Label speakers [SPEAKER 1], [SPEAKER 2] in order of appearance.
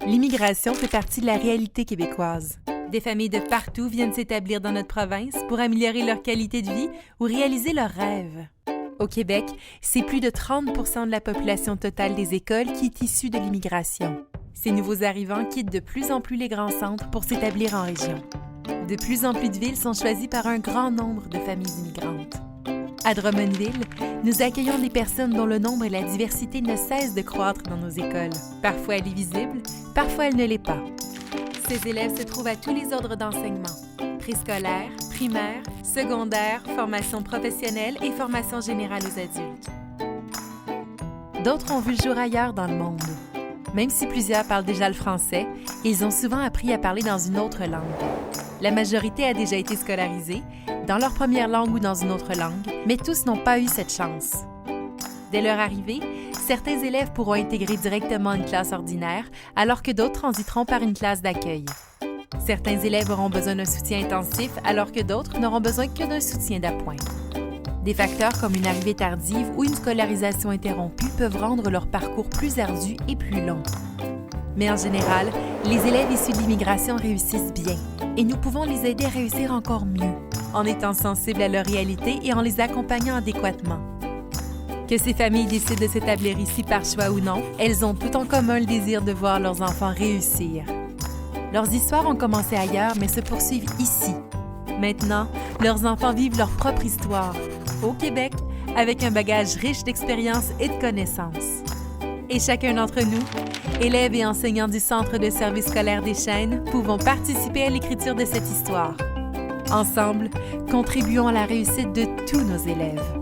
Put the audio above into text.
[SPEAKER 1] L'immigration fait partie de la réalité québécoise. Des familles de partout viennent s'établir dans notre province pour améliorer leur qualité de vie ou réaliser leurs rêves. Au Québec, c'est plus de 30 % de la population totale des écoles qui est issue de l'immigration. Ces nouveaux arrivants quittent de plus en plus les grands centres pour s'établir en région. De plus en plus de villes sont choisies par un grand nombre de familles immigrantes. À Drummondville, nous accueillons des personnes dont le nombre et la diversité ne cessent de croître dans nos écoles. Parfois elle est visible, parfois elle ne l'est pas. Ces élèves se trouvent à tous les ordres d'enseignement: préscolaire, primaire, secondaire, formation professionnelle et formation générale aux adultes. D'autres ont vu le jour ailleurs dans le monde. Même si plusieurs parlent déjà le français, ils ont souvent appris à parler dans une autre langue. La majorité a déjà été scolarisée, dans leur première langue ou dans une autre langue, mais tous n'ont pas eu cette chance. Dès leur arrivée, certains élèves pourront intégrer directement une classe ordinaire, alors que d'autres transiteront par une classe d'accueil. Certains élèves auront besoin d'un soutien intensif, alors que d'autres n'auront besoin que d'un soutien d'appoint. Des facteurs comme une arrivée tardive ou une scolarisation interrompue peuvent rendre leur parcours plus ardu et plus long. Mais en général, les élèves issus de l'immigration réussissent bien, et nous pouvons les aider à réussir encore mieux, en étant sensibles à leur réalité et en les accompagnant adéquatement. Que ces familles décident de s'établir ici par choix ou non, elles ont tout en commun le désir de voir leurs enfants réussir. Leurs histoires ont commencé ailleurs, mais se poursuivent ici. Maintenant, leurs enfants vivent leur propre histoire, au Québec, avec un bagage riche d'expériences et de connaissances. Et chacun d'entre nous, élèves et enseignants du Centre de service scolaire des Chênes, pouvons participer à l'écriture de cette histoire. Ensemble, contribuons à la réussite de tous nos élèves.